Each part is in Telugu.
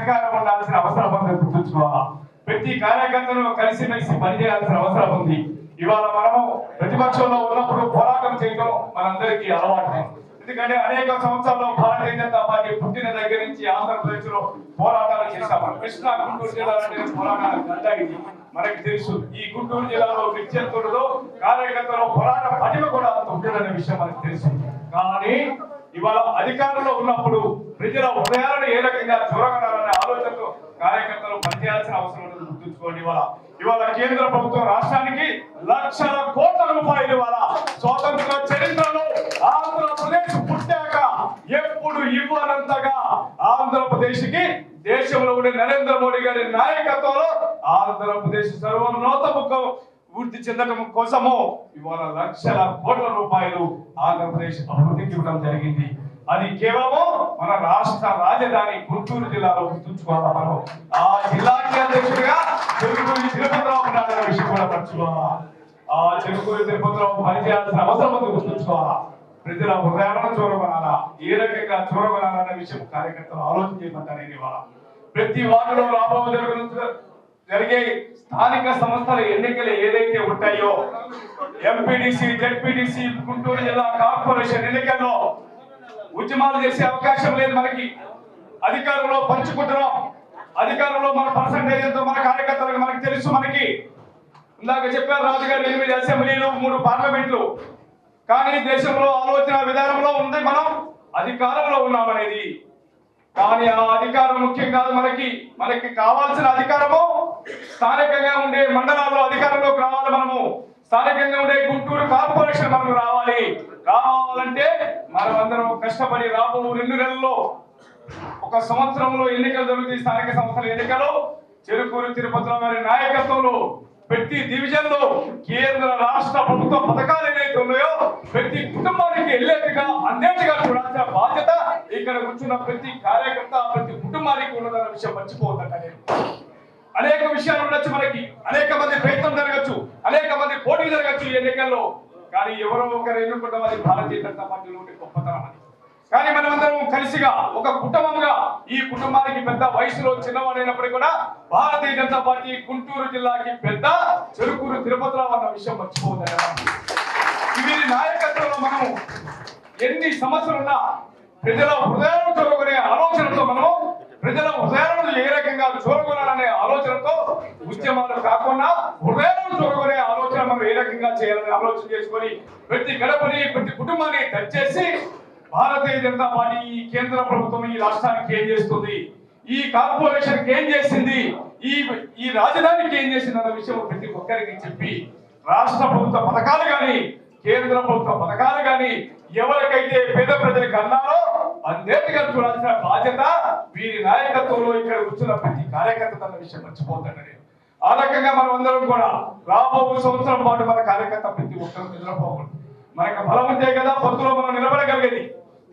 సహకారం ఉండాల్సిన అవసరం ఉంది, గుర్తుంచుకోవాలా. ప్రతి కార్యకర్తను కలిసిమెలిసి పనిచేయాల్సిన అవసరం ఉంది. ఇవాళ మనము ప్రతిపక్షంలో ఉన్నప్పుడు పోరాటం చేయడం మనందరికీ అలవాటు. ఎందుకంటే అనేక సంవత్సరాల్లో భారతీయ జనతా పార్టీ పుట్టిన దగ్గర నుంచి ఆంధ్రప్రదేశ్ లో పోరాటాలు చేశాము. కృష్ణా గుంటూరు జిల్లాలో పోరాటాలు కొనసాగింది. మనకి తెలుసు ఈ గుంటూరు జిల్లాలో విద్యార్థులలో కార్యకర్తలు పోరాట పటిమ కూడా అంత ఉంటుందనే విషయం మనకు తెలుసు. కానీ ఇవాళ అధికారంలో ఉన్నప్పుడు ప్రజల హృదయాలను ఏ రకంగా చూరగలనే ఆలోచనతో కార్యకర్తలు పనిచేయాల్సిన అవసరం ఉంది, గుర్తుంచుకోండి. ఇవాళ కేంద్ర ప్రభుత్వం రాష్ట్రానికి లక్షల కోట్ల రూపాయలు ఇవాళ స్వాతంత్ర చరిత్రలో ఆంధ్రప్రదేశ్ పుట్టాక ఎప్పుడు ఇవ్వనంతగా ఆంధ్రప్రదేశ్ కి దేశంలో ఉండే నరేంద్ర మోడీ గారి నాయకత్వంలో ఆంధ్రప్రదేశ్ సర్వోన్నతముఖం వృద్ధి చెందడం కోసము ఇవాళ లక్షల కోట్ల రూపాయలు ఆంధ్రప్రదేశ్ అభివృద్ధికి ఇవ్వడం జరిగింది. అది కేవలం మన రాష్ట్ర రాజధాని గుంటూరు జిల్లాలో గుర్తుంచుకోవాలా. మనం ఆ జిల్లాకి అధ్యక్షుడిగా చెరుకూరి తిరుపతిరావు ఉన్నాడనే విషయం కూడా మర్చిపోవాలా. ఆ చెరుకూరి తిరుపతిరావు పనిచేయాల్సిన అవసరం ఉంది, గుర్తుంచుకోవాలా. ప్రజల హృదయాలను చూరగొనాలా, ఏ రకంగా చూరగొనాలన్న విషయం కార్యకర్తలు ఆలోచన చేయమంటారు. ఇవాళ ప్రతి వార్డులో జరిగే స్థానిక సంస్థల ఎన్నికలు ఏదైతే ఉంటాయో ఎంపీడీసీ, జెడ్పీడీసీ, గుంటూరు జిల్లా కార్పొరేషన్ ఎన్నికల్లో ఉద్యమాలు చేసే అవకాశం లేదు. మనకి అధికారంలో పంచుకుంటున్నాం. అధికారంలో మన పర్సంటేజ్ ఎంతో మన కార్యకర్తలకు మనకు తెలుసు. మనకి ఇందాక చెప్పారు రాజుగారు 8 అసెంబ్లీలు 3 పార్లమెంట్లు. కానీ దేశంలో ఆలోచన విధానంలో ఉంది మనం అధికారంలో ఉన్నామనేది. కానీ ఆ అధికారం ముఖ్యం కాదు. మనకి కావాల్సిన అధికారము స్థానికంగా ఉండే మండలాల్లో అధికారంలోకి రావాలి. మనము స్థానికంగా ఉండే గుంటూరు కార్పొరేషన్ మనకు కావాలంటే మనం అందరం కష్టపడి రాబో 2 నెలల్లో 1 సంవత్సరంలో ఎన్నికలు జరుగుతాయి. స్థానిక సంస్థల ఎన్నికలు చెరుకూరు తిరుపతిరావు గారి నాయకత్వంలో ప్రతి డివిజన్ లో కేంద్ర రాష్ట్ర ప్రభుత్వ పథకాలు ఏవైతే ఉన్నాయో ప్రతి కుటుంబానికి వెళ్ళేట్టుగా అందేట్టుగా చూడాల్సిన బాధ్యత ఇక్కడ కూర్చున్న ప్రతి కార్యకర్త ప్రతి కుటుంబానికి ఉన్నదన్న విషయం మర్చిపోవద్దంట. నేను అనేక విషయాలు ఉండొచ్చు, మనకి అనేక మంది ప్రయత్నం జరగచ్చు, అనేక మంది పోటీ జరగచ్చు ఈ ఎన్నికల్లో. కానీ ఎవరో ఒకరు ఎన్నుకుంటాం, అది భారతీయ జనతా పార్టీలో ఉండే గొప్పతనం అది. కానీ మనమందరం కలిసిగా ఒక కుటుంబంగా ఈ కుటుంబానికి పెద్ద వయసులో చిన్నవాడైనప్పటికీ కూడా భారతీయ జనతా పార్టీ గుంటూరు జిల్లాకి పెద్ద చెరుకూరు తిరుపతిరావు అన్న విషయం మర్చిపోవద్దు. వీరి నాయకత్వంలో మనం ఎన్ని సమస్యలున్నా ప్రజల హృదయాలను చూరగొనే ఆలోచనతో ప్రజల హృదయాలను ఏ రకంగా చూరగొనాలనే ఆలోచనతో ఉద్యమాలు కాకుండా హృదయాలను చూరగొనే ఆలోచన మనం ఏ రకంగా చేయాలని ఆలోచన చేసుకొని ప్రతి గడపని ప్రతి కుటుంబాన్ని టచ్ చేసి భారతీయ జనతా పార్టీ ఈ కేంద్ర ప్రభుత్వం ఈ రాష్ట్రానికి ఏం చేస్తుంది, ఈ కార్పొరేషన్ ఏం చేసింది, ఈ రాజధానికి ఏం చేసింది అన్న విషయం ప్రతి ఒక్కరికి చెప్పి రాష్ట్ర ప్రభుత్వ పథకాలు కానీ కేంద్ర ప్రభుత్వ పథకాలు కానీ ఎవరికైతే పేద ప్రజలకు అన్నారో అందేట్టుగా చూడాల్సిన బాధ్యత వీరి నాయకత్వంలో ఇక్కడ కూర్చున్న ప్రతి కార్యకర్త అన్న విషయం మర్చిపోతాడని. ఆ రకంగా మనం అందరం కూడా రాబో సంవత్సరం పాటు మన కార్యకర్త ప్రతి ఒక్కరు నిద్రపోకూడదు. మనకు బలం ఉంటే కదా పొత్తులో మనం నిలబడగలిగేది.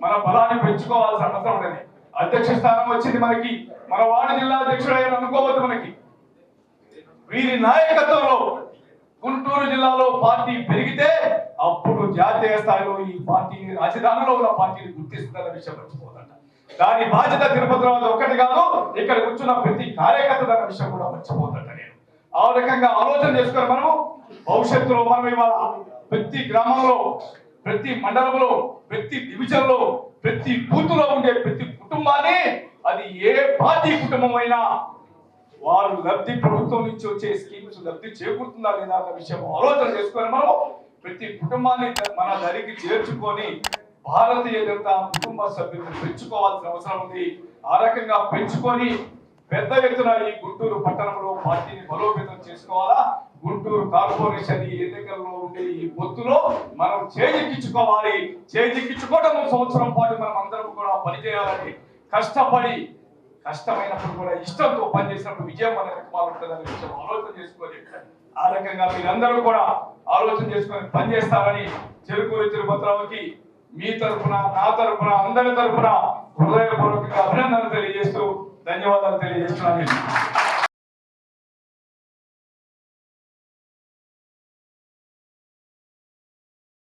మన బలాన్ని పెంచుకోవాల్సిన అవసరం ఉండేది. అధ్యక్ష స్థానం వచ్చింది మనకి, మన వార్డు జిల్లా అధ్యక్షుడు అయ్యారు అనుకోవద్దు. మనకి వీరి నాయకత్వంలో గుంటూరు జిల్లాలో పార్టీ పెరిగితే అప్పుడు జాతీయ స్థాయిలో ఈ పార్టీని రాజధానిలో ఉన్న పార్టీని గుర్తిస్తుందన్న విషయం మర్చిపోదంట. దాని బాధ్యత తిరుపతిరావు ఒక్కటి కాదు, ఇక్కడ కూర్చున్న ప్రతి కార్యకర్త అన్న విషయం కూడా మర్చిపోదంట. నేను ఆ రకంగా ఆలోచన చేసుకుని మనము భవిష్యత్తులో మనం ఇవాళ ప్రతి గ్రామంలో ప్రతి మండలంలో ప్రతి డివిజన్ లో ప్రతి బూత్ లో ఉండే ప్రతి కుటుంబాన్ని అది ఏ పార్టీ కుటుంబం అయినా వారు లబ్ధి ప్రభుత్వం నుంచి వచ్చే స్కీమ్స్ లబ్ధి చేకూరుతుందా లేదా అన్న విషయం ఆలోచన చేసుకొని మనం ప్రతి కుటుంబాన్ని మన దరికి చేర్చుకొని భారతీయ జనతా కుటుంబ సభ్యులను పెంచుకోవాల్సిన అవసరం ఉంది. ఆ రకంగా పెంచుకొని పెద్ద ఎత్తున ఈ గుంటూరు పట్టణంలో పార్టీని బలోపేతం చేసుకోవాలా. గుంటూరు కార్పొరేషన్ ఈ ఎన్నికల్లో ఉండే ఈ పొత్తులో మనం చేజిక్కించుకోవాలి. చేజిక్కించుకోవడం సంవత్సరం పాటు మనం అందరం కూడా పనిచేయాలని కష్టపడి కష్టమైనప్పుడు కూడా ఇష్టంతో పనిచేసినప్పుడు విజయం అనేది ఉంటుందనే విషయం ఆలోచన చేసుకొని ఆ రకంగా మీరందరూ కూడా ఆలోచన చేసుకొని పనిచేస్తారని చెరుకూరు తిరుపతిరావుకి మీ తరఫున నా తరఫున అందరి తరఫున హృదయపూర్వకంగా అభినందనలు తెలియజేస్తూ ధన్యవాదాలు తెలియజేస్తున్నాను.